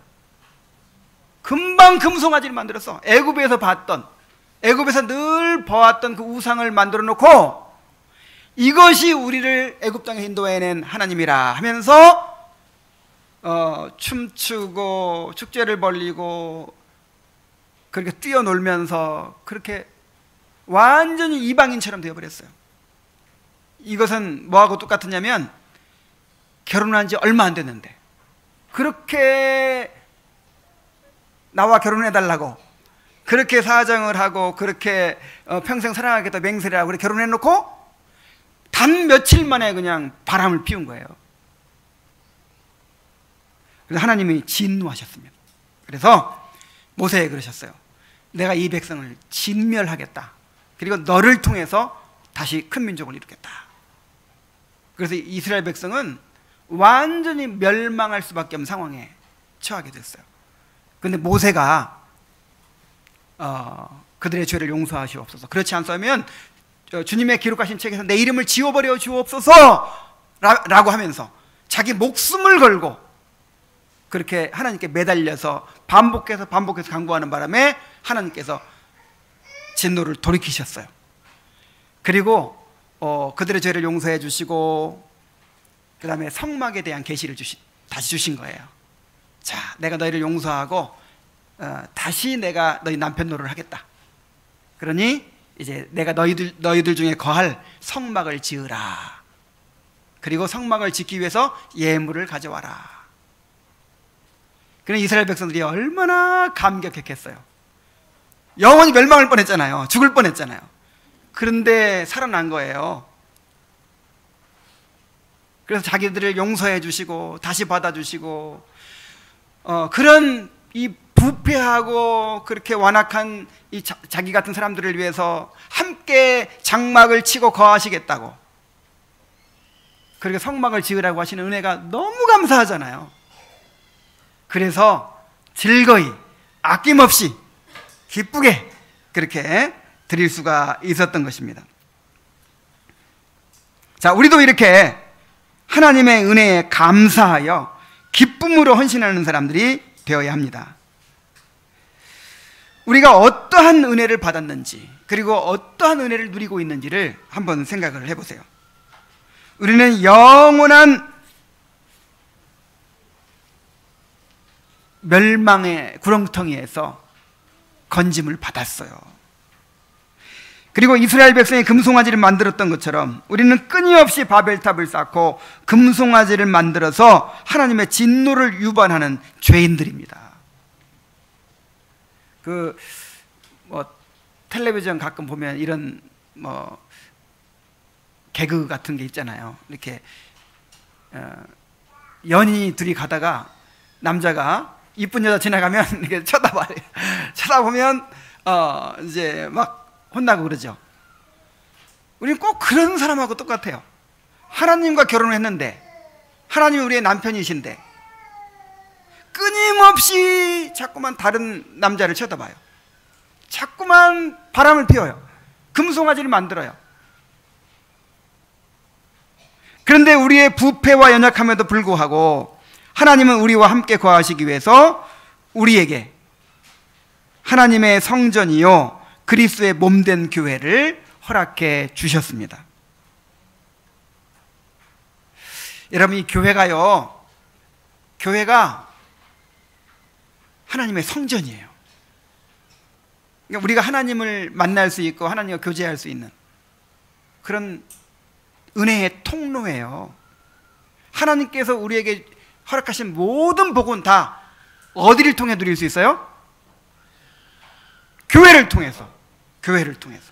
금방 금송아지를 만들었어. 애굽에서 늘 보았던 그 우상을 만들어 놓고 이것이 우리를 애굽 땅에 인도해낸 하나님이라 하면서 춤추고 축제를 벌리고 그렇게 뛰어놀면서 그렇게 완전히 이방인처럼 되어버렸어요. 이것은 뭐하고 똑같으냐면 결혼한 지 얼마 안 됐는데 그렇게 나와 결혼해달라고 그렇게 사정을 하고 그렇게 평생 사랑하겠다 맹세를 하고 그렇게 결혼해놓고 단 며칠 만에 그냥 바람을 피운 거예요. 그래서 하나님이 진노하셨습니다. 그래서 모세에 그러셨어요. 내가 이 백성을 진멸하겠다. 그리고 너를 통해서 다시 큰 민족을 이루겠다. 그래서 이스라엘 백성은 완전히 멸망할 수밖에 없는 상황에 처하게 됐어요. 그런데 모세가 그들의 죄를 용서하시옵소서, 그렇지 않으면 주님의 기록하신 책에서 내 이름을 지워버려 주옵소서 라고 하면서 자기 목숨을 걸고 그렇게 하나님께 매달려서 반복해서 간구하는 바람에 하나님께서 진노를 돌이키셨어요. 그리고 그들의 죄를 용서해 주시고 그 다음에 성막에 대한 계시를 다시 주신 거예요. 자, 내가 너희를 용서하고 다시 내가 너희 남편 노릇을 하겠다. 그러니 이제 내가 너희들 중에 거할 성막을 지으라. 그리고 성막을 짓기 위해서 예물을 가져와라. 그런 이스라엘 백성들이 얼마나 감격했겠어요. 영원히 멸망할 뻔했잖아요. 죽을 뻔했잖아요. 그런데 살아난 거예요. 그래서 자기들을 용서해 주시고 다시 받아주시고 그런 이 부패하고 그렇게 완악한 이 자기 같은 사람들을 위해서 함께 장막을 치고 거하시겠다고, 그렇게 성막을 지으라고 하시는 은혜가 너무 감사하잖아요. 그래서 즐거이 아낌없이 기쁘게 그렇게 드릴 수가 있었던 것입니다. 자, 우리도 이렇게 하나님의 은혜에 감사하여 기쁨으로 헌신하는 사람들이 되어야 합니다. 우리가 어떠한 은혜를 받았는지 그리고 어떠한 은혜를 누리고 있는지를 한번 생각을 해보세요. 우리는 영원한 멸망의 구렁텅이에서 건짐을 받았어요. 그리고 이스라엘 백성이 금송아지를 만들었던 것처럼 우리는 끊임없이 바벨탑을 쌓고 금송아지를 만들어서 하나님의 진노를 유발하는 죄인들입니다. 텔레비전 가끔 보면 이런 개그 같은 게 있잖아요. 이렇게 연인이 둘이 가다가 남자가 이쁜 여자 지나가면 이렇게 쳐다봐요. 쳐다보면 이제 막 혼나고 그러죠. 우리는 꼭 그런 사람하고 똑같아요. 하나님과 결혼을 했는데 하나님이 우리의 남편이신데 끊임없이 자꾸만 다른 남자를 쳐다봐요. 자꾸만 바람을 피워요. 금송아지를 만들어요. 그런데 우리의 부패와 연약함에도 불구하고 하나님은 우리와 함께 거하시기 위해서 우리에게 하나님의 성전이요 그리스도의 몸된 교회를 허락해 주셨습니다. 여러분, 이 교회가 하나님의 성전이에요. 그러니까 우리가 하나님을 만날 수 있고 하나님과 교제할 수 있는 그런 은혜의 통로예요. 하나님께서 우리에게 허락하신 모든 복은 다 어디를 통해 누릴 수 있어요? 교회를 통해서. 교회를 통해서.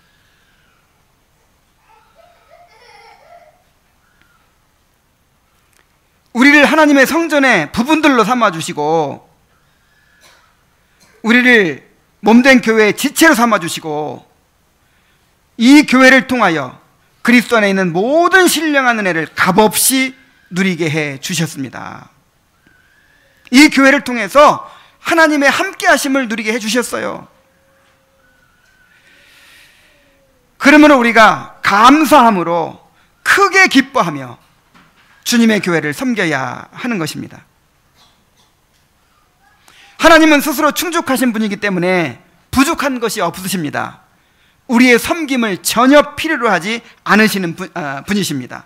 우리를 하나님의 성전의 부분들로 삼아주시고, 우리를 몸된 교회의 지체로 삼아주시고, 이 교회를 통하여 그리스도 안에 있는 모든 신령한 은혜를 값없이 누리게 해 주셨습니다. 이 교회를 통해서 하나님의 함께 하심을 누리게 해 주셨어요. 그러므로 우리가 감사함으로 크게 기뻐하며 주님의 교회를 섬겨야 하는 것입니다. 하나님은 스스로 충족하신 분이기 때문에 부족한 것이 없으십니다. 우리의 섬김을 전혀 필요로 하지 않으시는 분이십니다.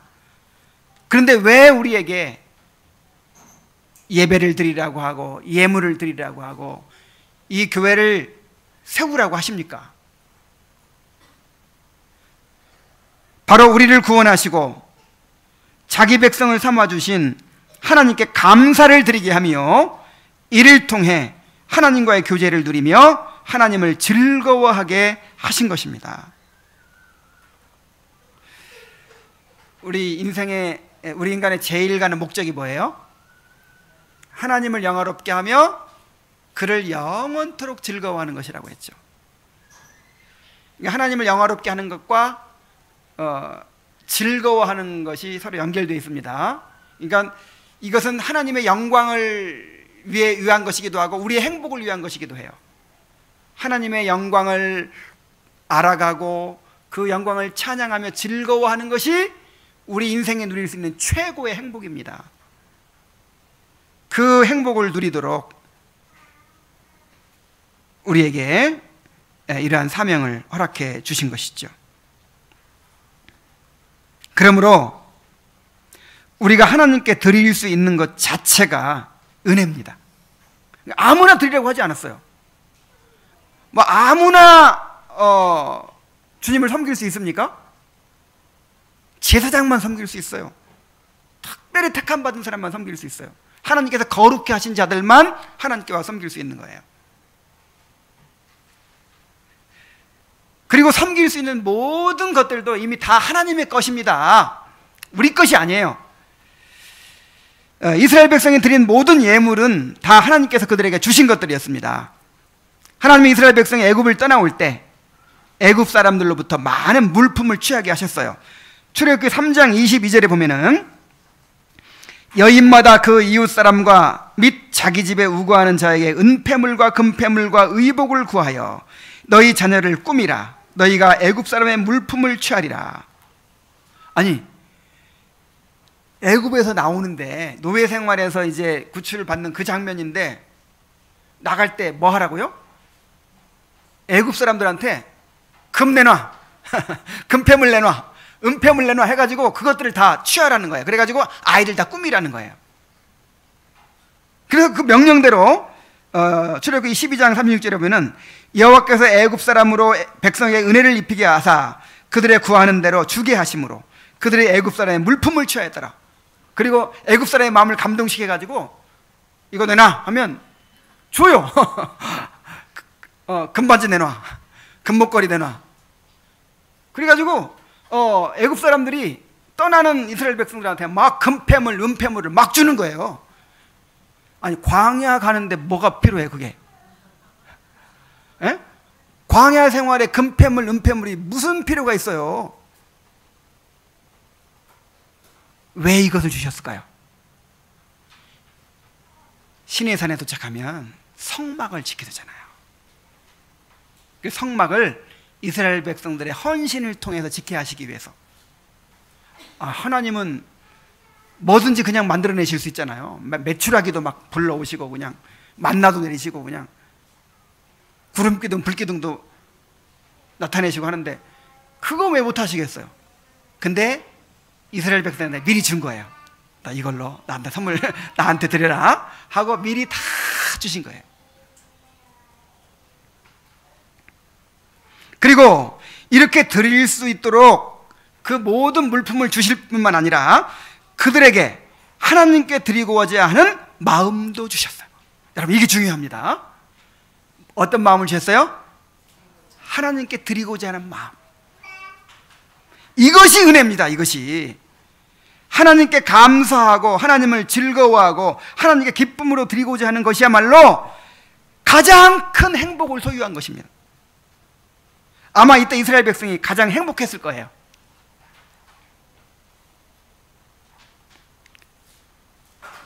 그런데 왜 우리에게 예배를 드리라고 하고 예물을 드리라고 하고 이 교회를 세우라고 하십니까? 바로 우리를 구원하시고 자기 백성을 삼아주신 하나님께 감사를 드리게 하며 이를 통해 하나님과의 교제를 누리며 하나님을 즐거워하게 하신 것입니다. 우리 인간의 제일 가는 목적이 뭐예요? 하나님을 영화롭게 하며 그를 영원토록 즐거워하는 것이라고 했죠. 하나님을 영화롭게 하는 것과 즐거워하는 것이 서로 연결되어 있습니다. 그러니까 이것은 하나님의 영광을 위한 것이기도 하고 우리의 행복을 위한 것이기도 해요. 하나님의 영광을 알아가고 그 영광을 찬양하며 즐거워하는 것이 우리 인생에 누릴 수 있는 최고의 행복입니다. 그 행복을 누리도록 우리에게 이러한 사명을 허락해 주신 것이죠. 그러므로 우리가 하나님께 드릴 수 있는 것 자체가 은혜입니다. 아무나 드리려고 하지 않았어요. 뭐 아무나 주님을 섬길 수 있습니까? 제사장만 섬길 수 있어요. 특별히 택함 받은 사람만 섬길 수 있어요. 하나님께서 거룩히 하신 자들만 하나님께 와서 섬길 수 있는 거예요. 그리고 섬길 수 있는 모든 것들도 이미 다 하나님의 것입니다. 우리 것이 아니에요. 이스라엘 백성이 드린 모든 예물은 다 하나님께서 그들에게 주신 것들이었습니다. 하나님이 이스라엘 백성이 애굽을 떠나올 때 애굽 사람들로부터 많은 물품을 취하게 하셨어요. 출애굽기 3장 22절에 보면은 여인마다 그 이웃 사람과 및 자기 집에 우거하는 자에게 은폐물과 금폐물과 의복을 구하여 너희 자녀를 꾸미라. 너희가 애굽 사람의 물품을 취하리라. 아니, 애굽에서 나오는데 노예 생활에서 이제 구출을 받는 그 장면인데 나갈 때 뭐 하라고요? 애굽 사람들한테 금 내놔, 금폐물 내놔, 은폐물 내놔 해가지고 그것들을 다 취하라는 거예요. 그래가지고 아이들 다 꾸미라는 거예요. 그래서 그 명령대로 출애굽기 12장 36절에 보면은 여호와께서 애굽 사람으로 백성에게 은혜를 입히게 하사 그들의 구하는 대로 주게 하심으로 그들이 애굽 사람의 물품을 취하였더라. 그리고 애굽 사람의 마음을 감동시켜 가지고 이거 내놔 하면 줘요. 금바지 내놔, 금목걸이 내놔. 그래가지고 애굽 사람들이 떠나는 이스라엘 백성들한테 막 금폐물, 은폐물을 막 주는 거예요. 아니, 광야 가는데 뭐가 필요해 그게? 에? 광야 생활에 금폐물, 은폐물이 무슨 필요가 있어요? 왜 이것을 주셨을까요? 시내산에 도착하면 성막을 지키잖아요. 그 성막을 이스라엘 백성들의 헌신을 통해서 지켜야 하시기 위해서. 하나님은 뭐든지 그냥 만들어내실 수 있잖아요. 메추라기도 막 불러오시고 그냥 만나도 내리시고 그냥 구름기둥 불기둥도 나타내시고 하는데 그거 왜 못하시겠어요? 근데 이스라엘 백성한테 미리 준 거예요. 나 이걸로 나한테 선물 나한테 드려라 하고 미리 다 주신 거예요. 그리고 이렇게 드릴 수 있도록 그 모든 물품을 주실 뿐만 아니라 그들에게 하나님께 드리고자 하는 마음도 주셨어요. 여러분, 이게 중요합니다. 어떤 마음을 주셨어요? 하나님께 드리고자 하는 마음. 이것이 은혜입니다. 이것이 하나님께 감사하고 하나님을 즐거워하고 하나님께 기쁨으로 드리고자 하는 것이야말로 가장 큰 행복을 소유한 것입니다. 아마 이때 이스라엘 백성이 가장 행복했을 거예요.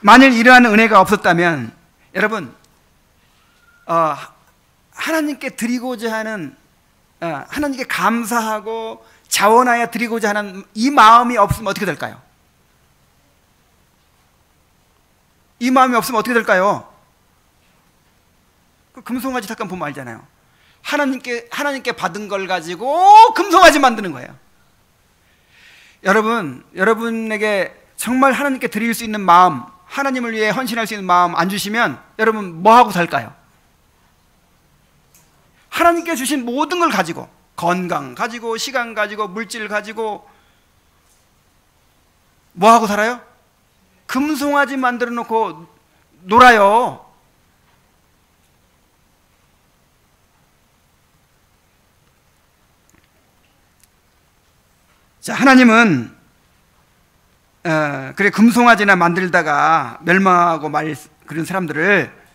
만일 이러한 은혜가 없었다면 여러분, 하나님께 드리고자 하는, 하나님께 감사하고 자원하여 드리고자 하는 이 마음이 없으면 어떻게 될까요? 이 마음이 없으면 어떻게 될까요? 그 금송아지 잠깐 보면 알잖아요. 하나님께 받은 걸 가지고 금송아지 만드는 거예요. 여러분에게 정말 하나님께 드릴 수 있는 마음, 하나님을 위해 헌신할 수 있는 마음 안 주시면 여러분 뭐하고 살까요? 하나님께 주신 모든 걸 가지고, 건강 가지고, 시간 가지고, 물질 가지고 뭐하고 살아요? 금송아지 만들어 놓고 놀아요. 자, 하나님은 그래 금송아지나 만들다가 멸망하고 말 그런 사람들을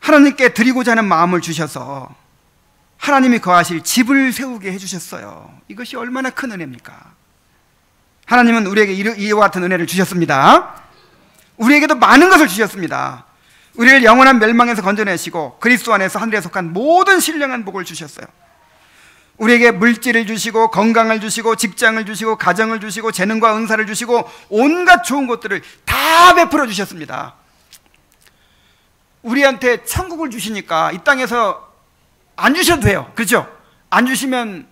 하나님께 드리고자 하는 마음을 주셔서 하나님이 거하실 집을 세우게 해주셨어요. 이것이 얼마나 큰 은혜입니까? 하나님은 우리에게 이와 같은 은혜를 주셨습니다. 우리에게도 많은 것을 주셨습니다. 우리를 영원한 멸망에서 건져내시고 그리스도 안에서 하늘에 속한 모든 신령한 복을 주셨어요. 우리에게 물질을 주시고 건강을 주시고 직장을 주시고 가정을 주시고 재능과 은사를 주시고 온갖 좋은 것들을 다 베풀어 주셨습니다. 우리한테 천국을 주시니까 이 땅에서 안 주셔도 돼요. 그렇죠? 안 주시면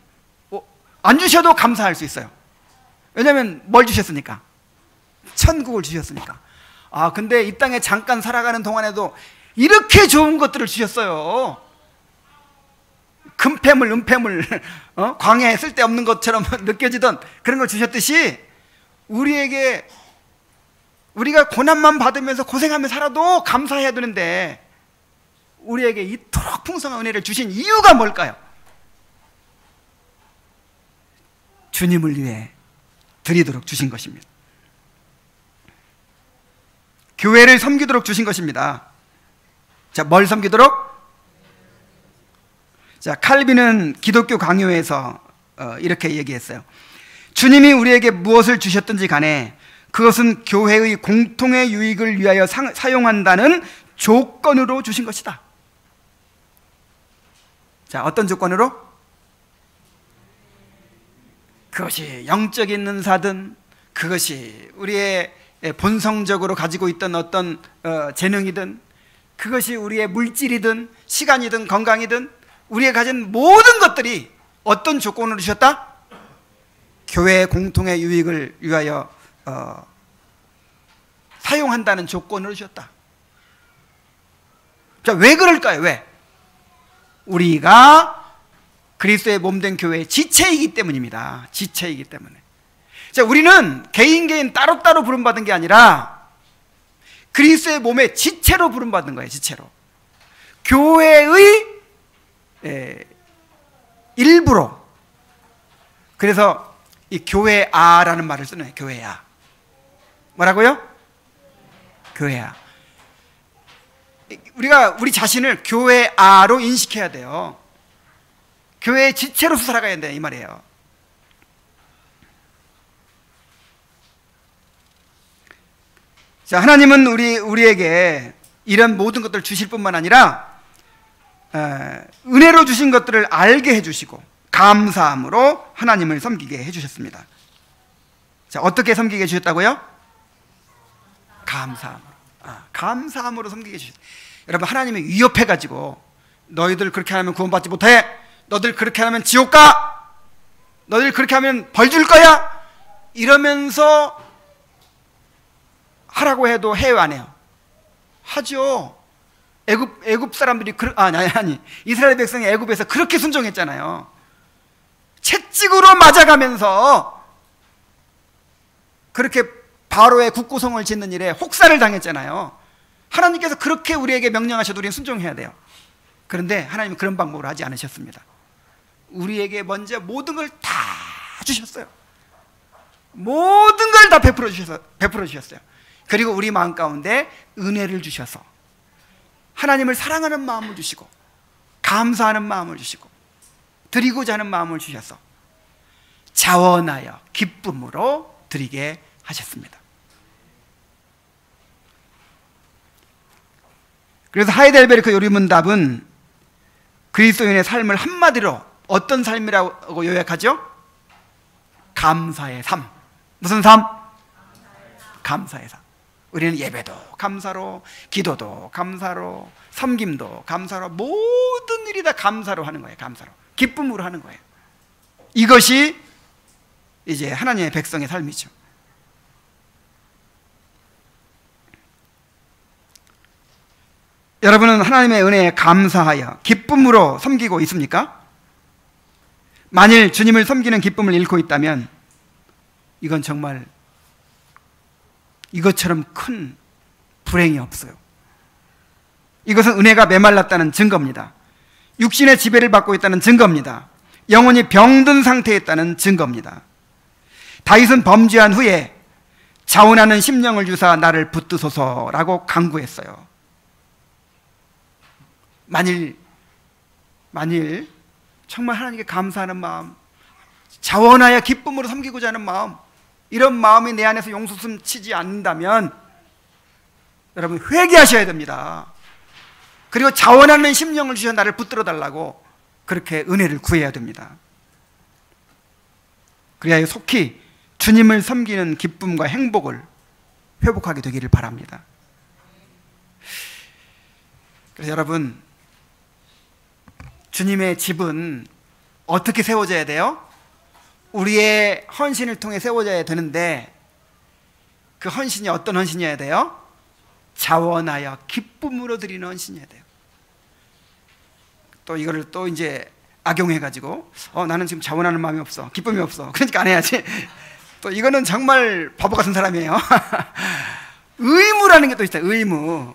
안 주셔도 감사할 수 있어요. 왜냐하면 뭘 주셨으니까? 천국을 주셨으니까. 근데 이 땅에 잠깐 살아가는 동안에도 이렇게 좋은 것들을 주셨어요. 금폐물, 은폐물, 광야에 쓸데없는 것처럼 느껴지던 그런 걸 주셨듯이 우리가 고난만 받으면서 고생하며 살아도 감사해야 되는데 우리에게 이토록 풍성한 은혜를 주신 이유가 뭘까요? 주님을 위해 드리도록 주신 것입니다. 교회를 섬기도록 주신 것입니다. 자, 뭘 섬기도록? 자, 칼빈은 기독교 강요에서 이렇게 얘기했어요. 주님이 우리에게 무엇을 주셨든지 간에 그것은 교회의 공통의 유익을 위하여 사용한다는 조건으로 주신 것이다. 자, 어떤 조건으로? 그것이 영적인 은사든 그것이 우리의 본성적으로 가지고 있던 어떤 재능이든 그것이 우리의 물질이든 시간이든 건강이든 우리가 가진 모든 것들이 어떤 조건으로 주셨다? 교회의 공통의 유익을 위하여 사용한다는 조건으로 주셨다. 자, 왜 그럴까요? 왜? 우리가 그리스도의 몸된 교회의 지체이기 때문입니다. 지체이기 때문에. 자, 우리는 개인 따로따로 부름받은 게 아니라 그리스도의 몸의 지체로 부름받은 거예요. 지체로. 교회의 일부로. 그래서 이 교회아라는 말을 쓰는 거예요. 교회아. 뭐라고요? 교회아. 우리 자신을 교회아로 인식해야 돼요. 교회의 지체로서 살아가야 된다 이 말이에요. 자, 하나님은 우리에게 이런 모든 것들을 주실 뿐만 아니라 은혜로 주신 것들을 알게 해주시고 감사함으로 하나님을 섬기게 해주셨습니다. 자, 어떻게 섬기게 해주셨다고요? 감사함으로. 감사함으로 섬기게 해주셨어요. 여러분, 하나님이 위협해가지고 너희들 그렇게 하면 구원받지 못해, 너희들 그렇게 하면 지옥 가, 너희들 그렇게 하면 벌 줄 거야 이러면서 하라고 해도 해요, 안 해요? 하죠. 애굽 사람들이 이스라엘 백성이 애굽에서 그렇게 순종했잖아요. 채찍으로 맞아가면서 그렇게 바로의 국고성을 짓는 일에 혹사를 당했잖아요. 하나님께서 그렇게 우리에게 명령하셔도 우리는 순종해야 돼요. 그런데 하나님은 그런 방법으로 하지 않으셨습니다. 우리에게 먼저 모든 걸 다 주셨어요. 모든 걸 다 베풀어 주셨어요. 그리고 우리 마음 가운데 은혜를 주셔서 하나님을 사랑하는 마음을 주시고 감사하는 마음을 주시고 드리고자 하는 마음을 주셔서 자원하여 기쁨으로 드리게 하셨습니다. 그래서 하이델베르크 요리문답은 그리스도인의 삶을 한마디로 어떤 삶이라고 요약하죠? 감사의 삶. 무슨 삶? 감사의 삶. 우리는 예배도 감사로, 기도도 감사로, 섬김도 감사로, 모든 일이 다 감사로 하는 거예요. 감사로, 기쁨으로 하는 거예요. 이것이 이제 하나님의 백성의 삶이죠. 여러분은 하나님의 은혜에 감사하여 기쁨으로 섬기고 있습니까? 만일 주님을 섬기는 기쁨을 잃고 있다면 이건 정말 이것처럼 큰 불행이 없어요. 이것은 은혜가 메말랐다는 증거입니다. 육신의 지배를 받고 있다는 증거입니다. 영혼이 병든 상태에 있다는 증거입니다. 다윗은 범죄한 후에 자원하는 심령을 주사 나를 붙드소서라고 간구했어요. 만일 정말 하나님께 감사하는 마음, 자원하여 기쁨으로 섬기고자 하는 마음, 이런 마음이 내 안에서 용솟음 치지 않는다면 여러분 회개하셔야 됩니다. 그리고 자원하는 심령을 주셔 나를 붙들어 달라고 그렇게 은혜를 구해야 됩니다. 그래야 속히 주님을 섬기는 기쁨과 행복을 회복하게 되기를 바랍니다. 그래서 여러분, 주님의 집은 어떻게 세워져야 돼요? 우리의 헌신을 통해 세워져야 되는데 그 헌신이 어떤 헌신이어야 돼요? 자원하여 기쁨으로 드리는 헌신이어야 돼요. 또 이거를 또 이제 악용해가지고 나는 지금 자원하는 마음이 없어, 기쁨이 없어, 그러니까 안 해야지. 또 이거는 정말 바보 같은 사람이에요. 의무라는 게 또 있어요. 의무.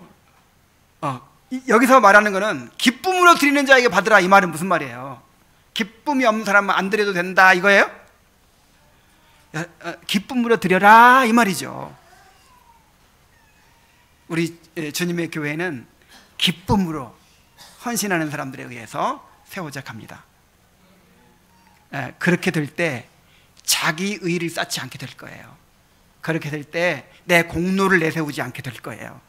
여기서 말하는 거는 기쁨으로 드리는 자에게 받으라, 이 말은 무슨 말이에요? 기쁨이 없는 사람은 안 드려도 된다 이거예요? 기쁨으로 드려라 이 말이죠. 우리 주님의 교회는 기쁨으로 헌신하는 사람들에 의해서 세워져 갑니다. 그렇게 될 때 자기 의를 쌓지 않게 될 거예요. 그렇게 될 때 내 공로를 내세우지 않게 될 거예요.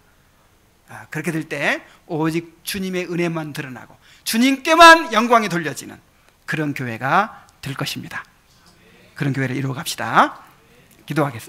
그렇게 될 때 오직 주님의 은혜만 드러나고 주님께만 영광이 돌려지는 그런 교회가 될 것입니다. 그런 교회를 이루어 갑시다. 기도하겠습니다.